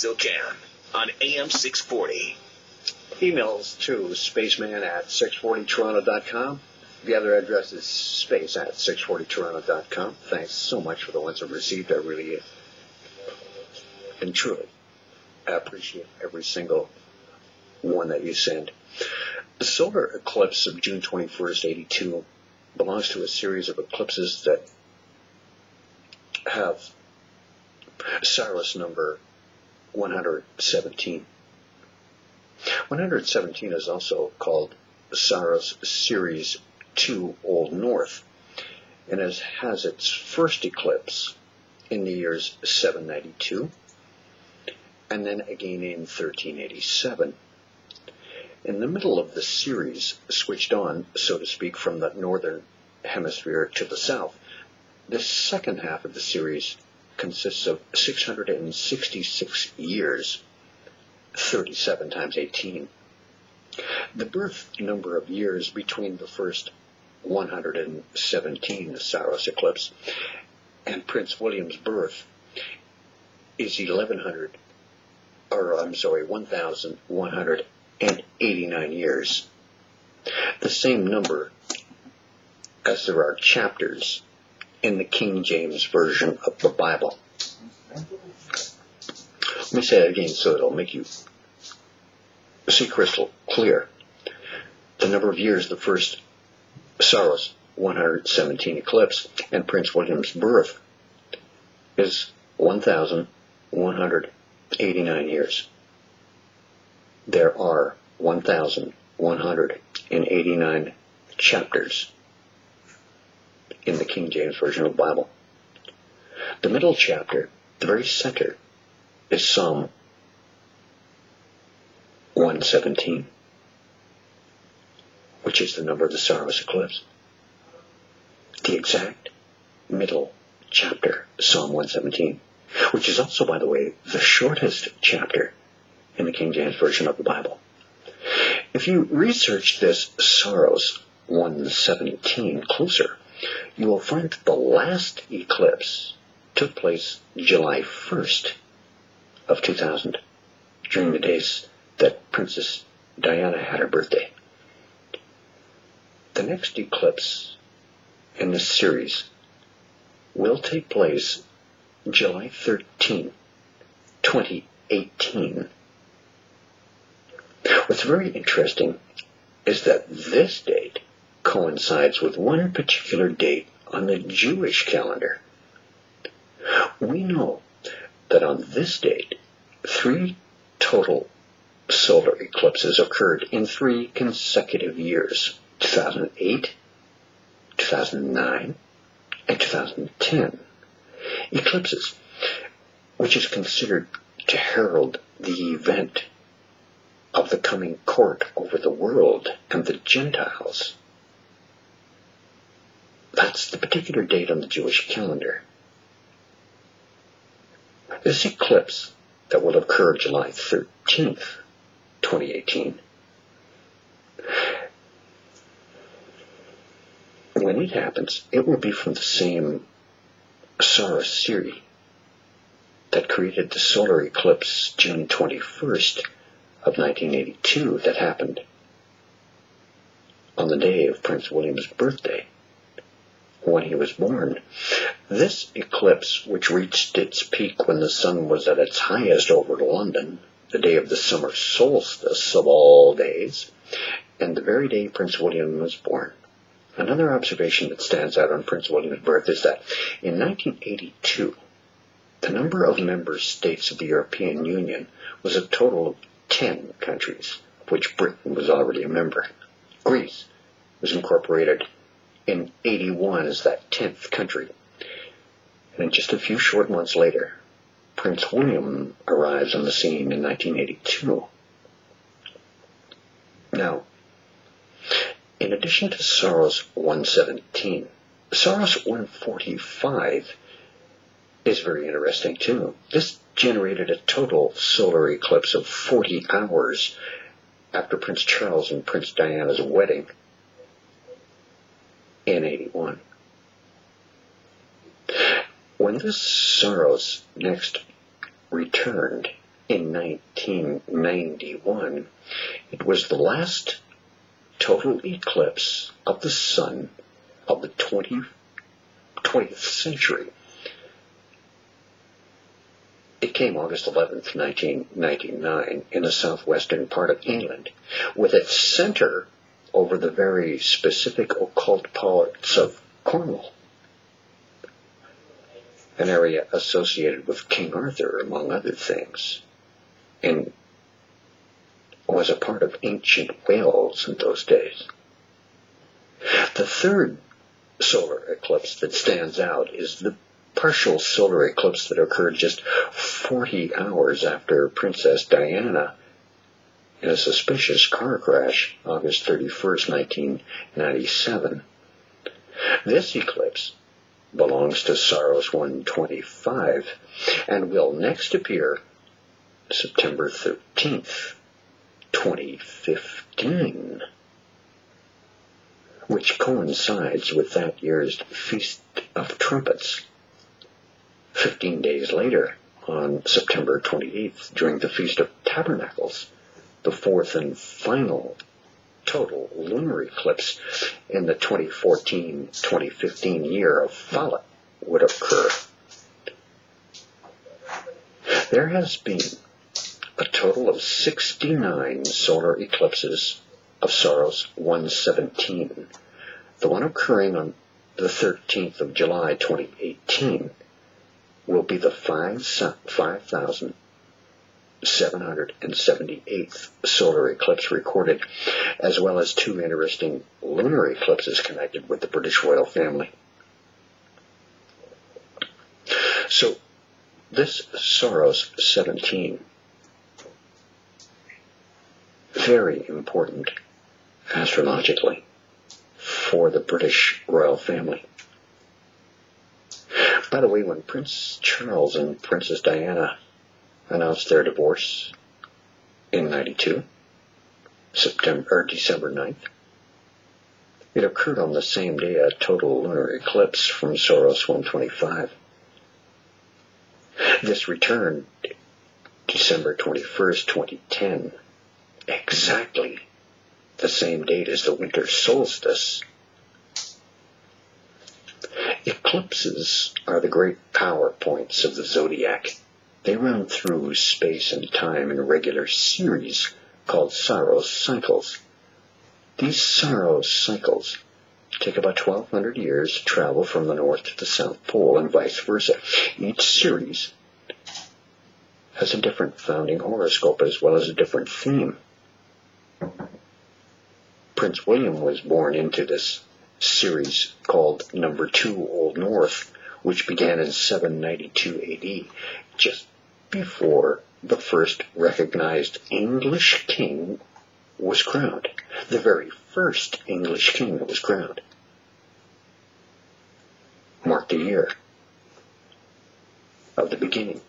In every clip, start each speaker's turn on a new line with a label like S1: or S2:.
S1: still can on AM 640.
S2: Emails to spaceman at 640toronto.com. The other address is space at 640toronto.com. Thanks so much for the ones I've received. I really and truly appreciate every single one that you send. The solar eclipse of June 21st, 82 belongs to a series of eclipses that have Saros number 117. 117 is also called Saros Series 2 Old North, and has its first eclipse in the years 792 and then again in 1387. In the middle of the series, switched on, so to speak, from the northern hemisphere to the south, the second half of the series consists of 666 years, 37 times 18. The birth number of years between the first 117 Saros eclipse and Prince William's birth is 1,189 years. The same number as there are chapters in the King James Version of the Bible. Let me say that again so it'll make you see crystal clear. The number of years the first Saros 117 eclipse and Prince William's birth is 1,189 years. There are 1,189 chapters in the King James Version of the Bible. The middle chapter, the very center, is Psalm 117, which is the number of the Saros eclipse. The exact middle chapter, Psalm 117, which is also, by the way, the shortest chapter in the King James Version of the Bible. If you research this Saros 117 closer, you will find that the last eclipse took place July 1st of 2000, during the days that Princess Diana had her birthday. The next eclipse in this series will take place July 13, 2018. What's very interesting is that this date coincides with one particular date on the Jewish calendar. We know that on this date, 3 total solar eclipses occurred in 3 consecutive years: 2008, 2009, and 2010. Eclipses, which is considered to herald the event of the coming court over the world and the Gentiles. That's the particular date on the Jewish calendar. This eclipse that will occur July 13th, 2018, when it happens, it will be from the same Saros series that created the solar eclipse June 21st of 1982 that happened on the day of Prince William's birthday, when he was born. This eclipse, which reached its peak when the sun was at its highest over London, the day of the summer solstice of all days, and the very day Prince William was born. Another observation that stands out on Prince William's birth is that in 1982, the number of member states of the European Union was a total of 10 countries, of which Britain was already a member. Greece was incorporated in 81 as that 10th country. And just a few short months later, Prince William arrives on the scene in 1982. Now, in addition to Saros 117, Saros 145 is very interesting too. This generated a total solar eclipse of 40 hours after Prince Charles and Princess Diana's wedding in 81. When this Saros next returned in 1991, it was the last total eclipse of the sun of the 20th century. It came August 11th, 1999, in the southwestern part of England, with its center over the very specific occult parts of Cornwall, an area associated with King Arthur, among other things, and was a part of ancient Wales in those days. The third solar eclipse that stands out is the partial solar eclipse that occurred just 40 hours after Princess Diana, in a suspicious car crash, August 31st, 1997. This eclipse belongs to Saros 125 and will next appear September 13th, 2015, which coincides with that year's Feast of Trumpets. 15 days later, on September 28th, during the Feast of Tabernacles, the fourth and final total lunar eclipse in the 2014-2015 year of Follett would occur. There has been a total of 69 solar eclipses of Saros 117. The one occurring on the 13th of July 2018 will be the 5,778th solar eclipse recorded, as well as two interesting lunar eclipses connected with the British royal family. So, this Saros 17, very important astrologically for the British royal family. By the way, when Prince Charles and Princess Diana announced their divorce in 92, December 9th, it occurred on the same day a total lunar eclipse from Saros 125. This returned December 21st, 2010, exactly the same date as the winter solstice. Eclipses are the great power points of the zodiac. They run through space and time in a regular series called Saros cycles. These Saros cycles take about 1,200 years to travel from the North to the South Pole and vice versa. Each series has a different founding horoscope as well as a different theme. Prince William was born into this series called Number 2 Old North, which began in 792 AD, just before the first recognized English king was crowned. The very first English king that was crowned marked the year of the beginning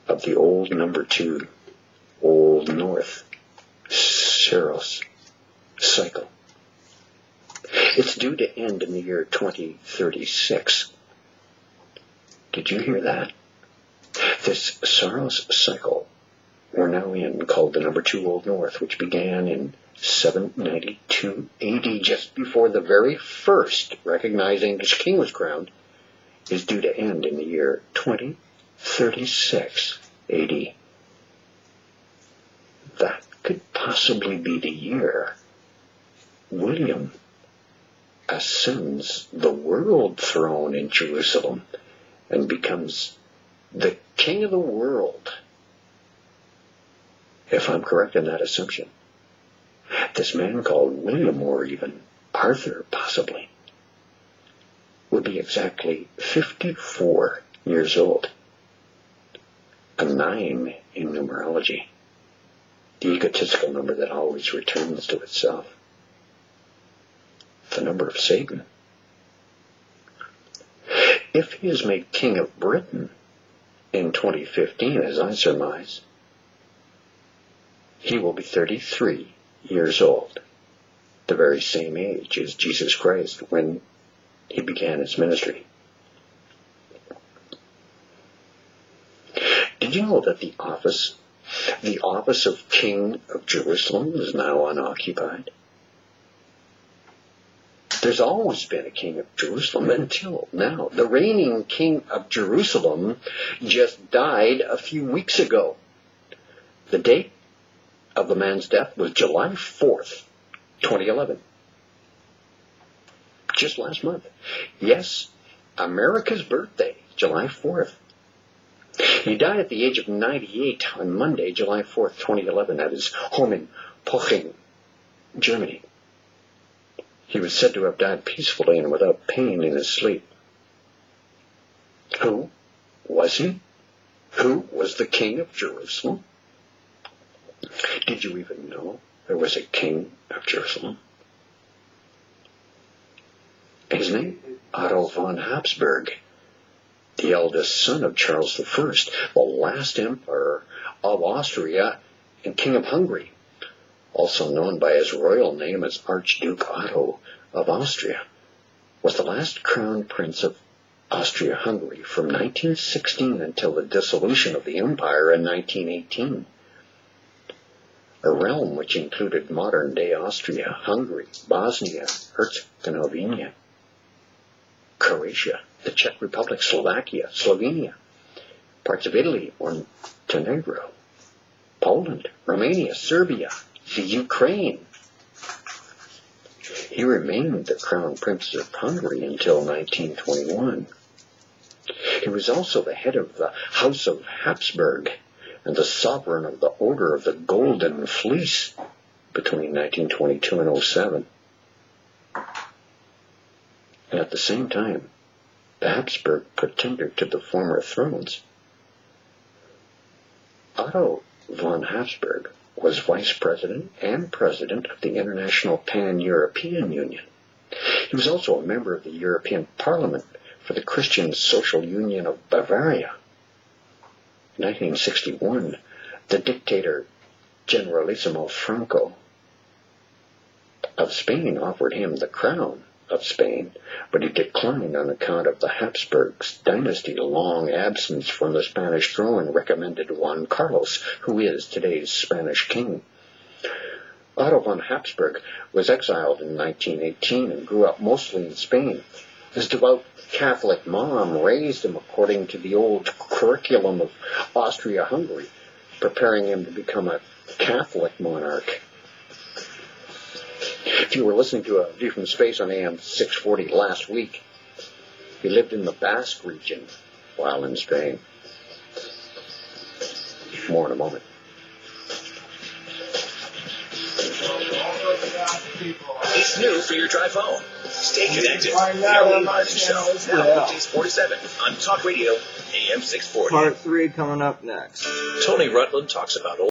S2: of the old Number 2 Old North Saros cycle. It's due to end in the year 2036. Did you hear that? This Saros cycle we're now in, called the Number 2 Old North, which began in 792 AD, just before the very first recognized English king was crowned, is due to end in the year 2036 AD. That could possibly be the year William ascends the world throne in Jerusalem and becomes the king of the world. If I'm correct in that assumption, this man called William, or even Arthur possibly, would be exactly 54 years old. A 9 in numerology, the egotistical number that always returns to itself. The number of Satan. If he is made king of Britain in 2015, as I surmise, he will be 33 years old, the very same age as Jesus Christ when he began his ministry. Did you know that the office of King of Jerusalem is now unoccupied? There's always been a king of Jerusalem until now. The reigning king of Jerusalem just died a few weeks ago. The date of the man's death was July 4th, 2011. Just last month. Yes, America's birthday, July 4th. He died at the age of 98 on Monday, July 4th, 2011, at his home in Poching, Germany. He was said to have died peacefully and without pain in his sleep. Who was he? Who was the king of Jerusalem? Did you even know there was a king of Jerusalem? His name? Otto von Habsburg, the eldest son of Charles I, the last emperor of Austria and king of Hungary, also known by his royal name as Archduke Otto of Austria, was the last crowned prince of Austria-Hungary from 1916 until the dissolution of the empire in 1918. A realm which included modern-day Austria, Hungary, Bosnia, Herzegovina, Croatia, the Czech Republic, Slovakia, Slovenia, parts of Italy, Montenegro, Poland, Romania, Serbia, the Ukraine. He remained the crown prince of Hungary until 1921. He was also the head of the House of Habsburg and the sovereign of the Order of the Golden Fleece between 1922 and 07. And at the same time, the Habsburg pretender to the former thrones. Otto von Habsburg was vice president and president of the International Pan-European Union. He was also a member of the European Parliament for the Christian Social Union of Bavaria. In 1961, the dictator Generalissimo Franco of Spain offered him the crown of Spain, but he declined on account of the Habsburgs' dynasty's long absence from the Spanish throne and recommended Juan Carlos, who is today's Spanish king. Otto von Habsburg was exiled in 1918 and grew up mostly in Spain. His devout Catholic mom raised him according to the old curriculum of Austria-Hungary, preparing him to become a Catholic monarch. If you were listening to A View from Space on AM 640 last week, he lived in the Basque region while in Spain. More in a moment.
S1: It's new for your drive home. Stay connected. The Early Martin Show, now weekdays 4 to 7 on Talk Radio, AM 640.
S3: Part 3 coming up next.
S1: Tony Rutland talks about